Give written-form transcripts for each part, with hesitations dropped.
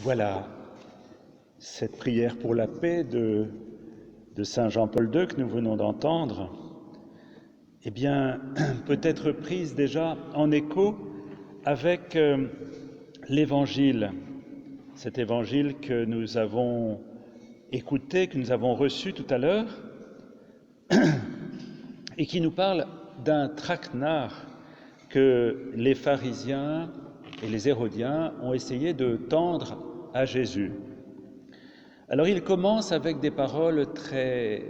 Voilà, cette prière pour la paix de Saint Jean-Paul II que nous venons d'entendre, eh bien, peut être prise déjà en écho avec l'Évangile, cet Évangile que nous avons écouté, que nous avons reçu tout à l'heure, et qui nous parle d'un traquenard que les pharisiens et les hérodiens ont essayé de tendre à Jésus. Alors il commence avec des paroles très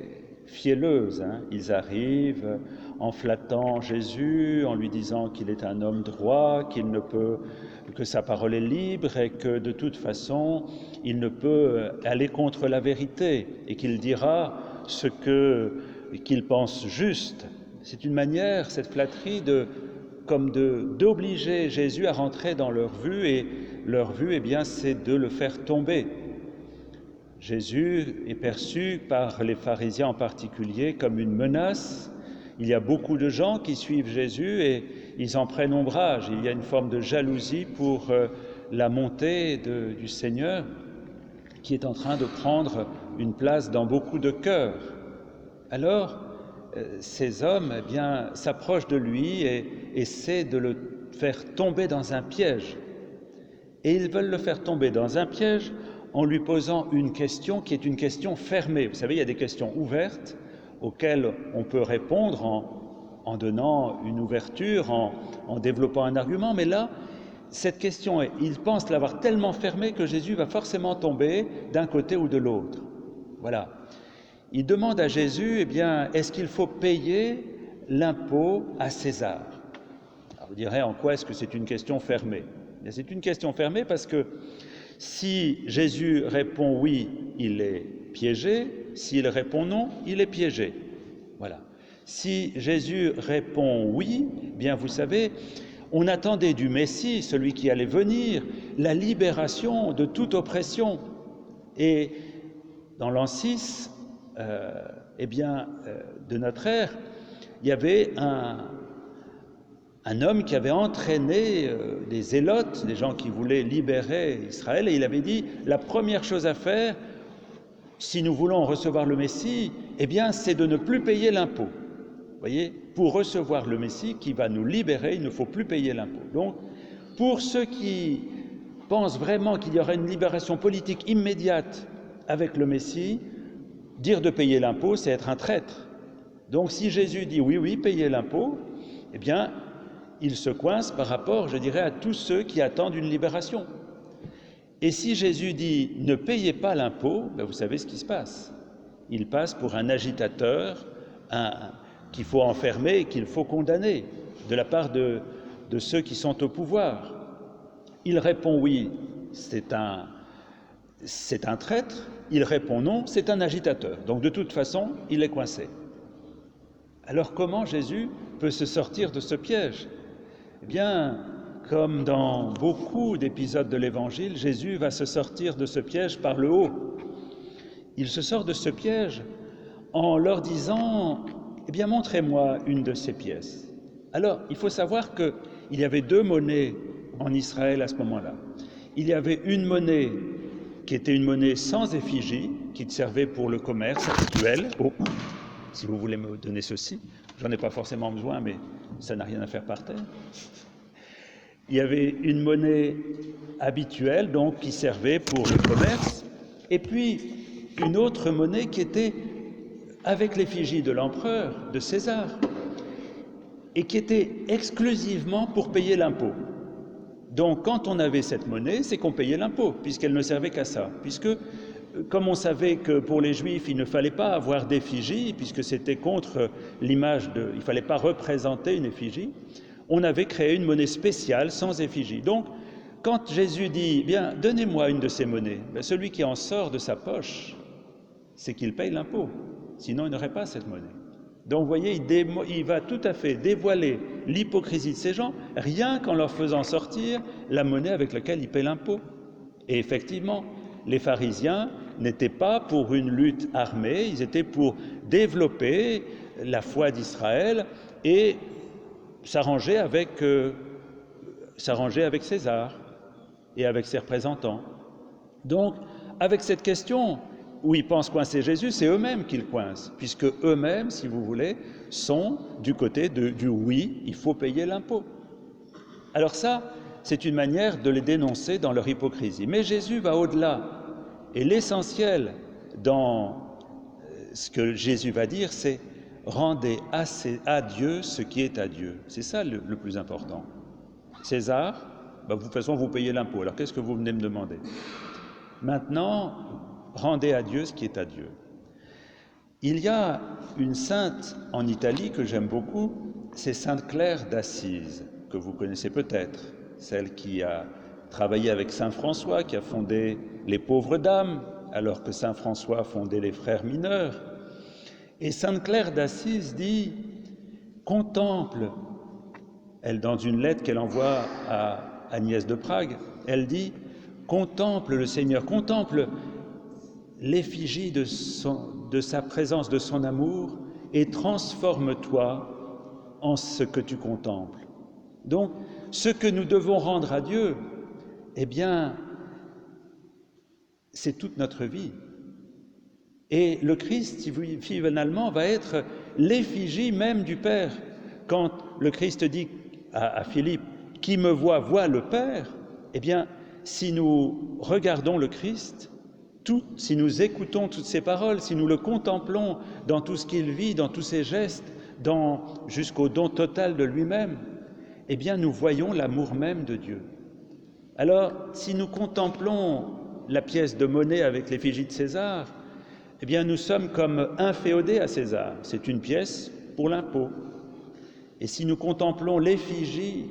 fielleuses. Ils arrivent en flattant Jésus, en lui disant qu'il est un homme droit, que sa parole est libre et que de toute façon il ne peut aller contre la vérité et qu'il dira ce qu'il pense juste. C'est une manière, cette flatterie, d'obliger Jésus à rentrer dans leur vue, et leur vue, eh bien, c'est de le faire tomber. Jésus est perçu par les pharisiens en particulier comme une menace. Il y a beaucoup de gens qui suivent Jésus et ils en prennent ombrage. Il y a une forme de jalousie pour la montée du Seigneur qui est en train de prendre une place dans beaucoup de cœurs. Alors, ces hommes eh bien, s'approchent de lui et essaient de le faire tomber dans un piège. Et ils veulent le faire tomber dans un piège en lui posant une question qui est une question fermée. Vous savez, il y a des questions ouvertes auxquelles on peut répondre en donnant une ouverture, en développant un argument, mais là, cette question, ils pensent l'avoir tellement fermée que Jésus va forcément tomber d'un côté ou de l'autre. Voilà. Il demande à Jésus, eh bien, est-ce qu'il faut payer l'impôt à César? Alors, vous direz, en quoi est-ce que c'est une question fermée? C'est une question fermée parce que si Jésus répond oui, il est piégé. S'il répond non, il est piégé. Voilà. Si Jésus répond oui, bien vous savez, on attendait du Messie, celui qui allait venir, la libération de toute oppression. Et dans l'an 6, de notre ère, il y avait un homme qui avait entraîné des zélotes, des gens qui voulaient libérer Israël, et il avait dit, la première chose à faire, si nous voulons recevoir le Messie, eh bien, c'est de ne plus payer l'impôt. Vous voyez, pour recevoir le Messie qui va nous libérer, il ne faut plus payer l'impôt. Donc, pour ceux qui pensent vraiment qu'il y aura une libération politique immédiate avec le Messie, dire de payer l'impôt, c'est être un traître. Donc, si Jésus dit oui, payez l'impôt, eh bien, il se coince par rapport, je dirais, à tous ceux qui attendent une libération. Et si Jésus dit « ne payez pas l'impôt », ben vous savez ce qui se passe. Il passe pour un agitateur qu'il faut enfermer et qu'il faut condamner de la part de ceux qui sont au pouvoir. Il répond « oui », c'est un traître. Il répond « non », c'est un agitateur. Donc de toute façon, il est coincé. Alors comment Jésus peut se sortir de ce piège? Eh bien, comme dans beaucoup d'épisodes de l'Évangile, Jésus va se sortir de ce piège par le haut. Il se sort de ce piège en leur disant « Eh bien, montrez-moi une de ces pièces ». Alors, il faut savoir qu'il y avait deux monnaies en Israël à ce moment-là. Il y avait une monnaie qui était une monnaie sans effigie, qui servait pour le commerce habituel. Oh, si vous voulez me donner ceci, j'en ai pas forcément besoin, mais ça n'a rien à faire par terre. Il y avait une monnaie habituelle, donc, qui servait pour le commerce, et puis une autre monnaie qui était avec l'effigie de l'empereur, de César, et qui était exclusivement pour payer l'impôt. Donc, quand on avait cette monnaie, c'est qu'on payait l'impôt, puisqu'elle ne servait qu'à ça. Puisque, comme on savait que pour les Juifs, il ne fallait pas avoir d'effigie, puisque c'était contre l'image il ne fallait pas représenter une effigie, on avait créé une monnaie spéciale sans effigie. Donc, quand Jésus dit « bien, donnez-moi une de ces monnaies », celui qui en sort de sa poche, c'est qu'il paye l'impôt. Sinon, il n'aurait pas cette monnaie. Donc, vous voyez, il va tout à fait dévoiler l'hypocrisie de ces gens, rien qu'en leur faisant sortir la monnaie avec laquelle ils paient l'impôt. Et effectivement, les pharisiens n'étaient pas pour une lutte armée, ils étaient pour développer la foi d'Israël et s'arranger avec César et avec ses représentants. Donc, avec cette question, où ils pensent coincer Jésus, c'est eux-mêmes qu'ils coincent, puisque eux-mêmes, si vous voulez, sont du côté du oui, il faut payer l'impôt. Alors ça, c'est une manière de les dénoncer dans leur hypocrisie. Mais Jésus va au-delà. Et l'essentiel dans ce que Jésus va dire, c'est « rendez à Dieu ce qui est à Dieu ». C'est ça le plus important. César, de toute façon, vous payez l'impôt. Alors qu'est-ce que vous venez me demander? Maintenant, rendez à Dieu ce qui est à Dieu. Il y a une sainte en Italie que j'aime beaucoup, c'est Sainte Claire d'Assise, que vous connaissez peut-être, celle qui a travaillé avec Saint François, qui a fondé les Pauvres Dames, alors que Saint François a fondé les Frères mineurs. Et Sainte Claire d'Assise dit « Contemple », elle, dans une lettre qu'elle envoie à Agnès de Prague, elle dit « Contemple le Seigneur, contemple l'effigie de sa présence, de son amour, et transforme-toi en ce que tu contemples. » Donc, ce que nous devons rendre à Dieu, eh bien, c'est toute notre vie. Et le Christ, finalement, va être l'effigie même du Père. Quand le Christ dit à Philippe, « Qui me voit, voit le Père », eh bien, si nous regardons le Christ, si nous écoutons toutes ses paroles, si nous le contemplons dans tout ce qu'il vit, dans tous ses gestes, jusqu'au don total de lui-même, eh bien, nous voyons l'amour même de Dieu. Alors, si nous contemplons la pièce de monnaie avec l'effigie de César, eh bien, nous sommes comme inféodés à César. C'est une pièce pour l'impôt. Et si nous contemplons l'effigie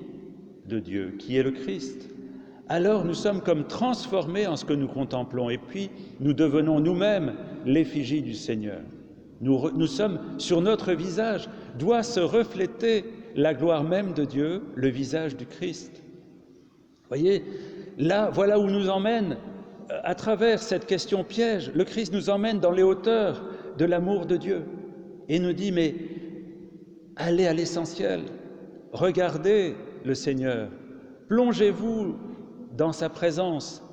de Dieu, qui est le Christ, alors nous sommes comme transformés en ce que nous contemplons. Et puis, nous devenons nous-mêmes l'effigie du Seigneur. Nous sommes, sur notre visage, doit se refléter la gloire même de Dieu, le visage du Christ. Voyez, là, voilà où nous emmène, à travers cette question piège, le Christ nous emmène dans les hauteurs de l'amour de Dieu et nous dit, mais allez à l'essentiel, regardez le Seigneur, plongez-vous dans sa présence,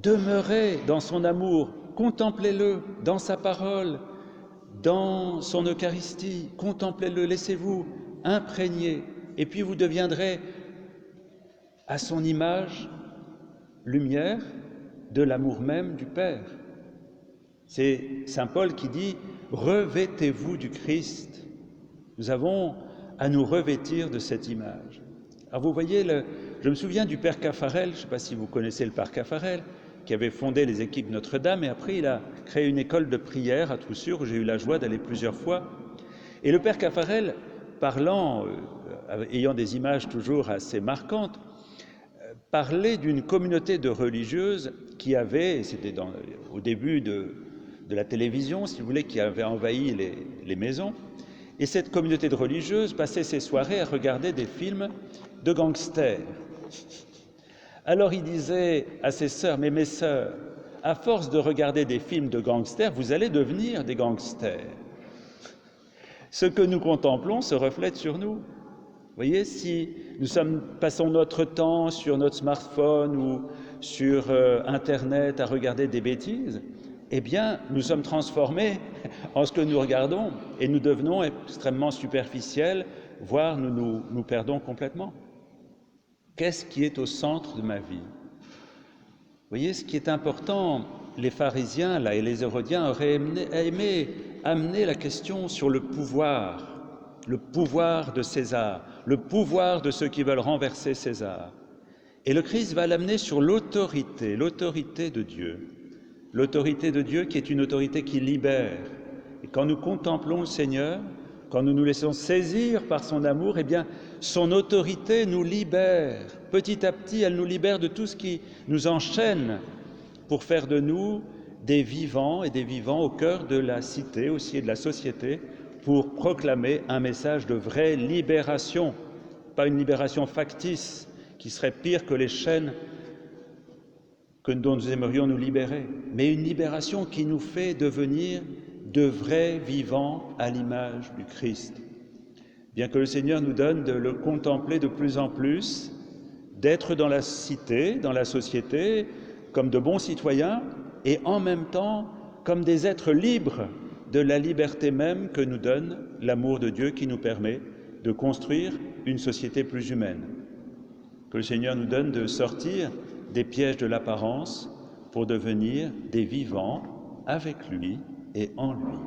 demeurez dans son amour, contemplez-le dans sa parole, dans son Eucharistie, contemplez-le, laissez-vous imprégner, et puis vous deviendrez à son image, lumière de l'amour même du Père. C'est saint Paul qui dit « Revêtez-vous du Christ ». Nous avons à nous revêtir de cette image. Alors vous voyez, je me souviens du Père Caffarel, je ne sais pas si vous connaissez le Père Caffarel, qui avait fondé les équipes Notre-Dame, et après il a créé une école de prière à Troussure, où j'ai eu la joie d'aller plusieurs fois. Et le Père Caffarel, parlant, ayant des images toujours assez marquantes, parlait d'une communauté de religieuses qui avait, c'était au début de la télévision, si vous voulez, qui avait envahi les maisons, et cette communauté de religieuses passait ses soirées à regarder des films de gangsters. Alors il disait à ses sœurs, mais mes sœurs, à force de regarder des films de gangsters, vous allez devenir des gangsters. Ce que nous contemplons se reflète sur nous. Vous voyez, si nous passons notre temps sur notre smartphone ou sur Internet à regarder des bêtises, eh bien, nous sommes transformés en ce que nous regardons et nous devenons extrêmement superficiels, voire nous perdons complètement. Qu'est-ce qui est au centre de ma vie? Vous voyez, ce qui est important, les pharisiens là, et les hérodiens auraient aimé amener la question sur le pouvoir de César, le pouvoir de ceux qui veulent renverser César. Et le Christ va l'amener sur l'autorité de Dieu. L'autorité de Dieu qui est une autorité qui libère. Et quand nous contemplons le Seigneur, quand nous nous laissons saisir par son amour, eh bien, son autorité nous libère. Petit à petit, elle nous libère de tout ce qui nous enchaîne pour faire de nous des vivants et des vivants au cœur de la cité aussi et de la société pour proclamer un message de vraie libération, pas une libération factice qui serait pire que les chaînes dont nous aimerions nous libérer, mais une libération qui nous fait devenir de vrais vivants à l'image du Christ. Bien que le Seigneur nous donne de le contempler de plus en plus, d'être dans la cité, dans la société, comme de bons citoyens et en même temps comme des êtres libres de la liberté même que nous donne l'amour de Dieu qui nous permet de construire une société plus humaine. Que le Seigneur nous donne de sortir des pièges de l'apparence pour devenir des vivants avec lui et en lui.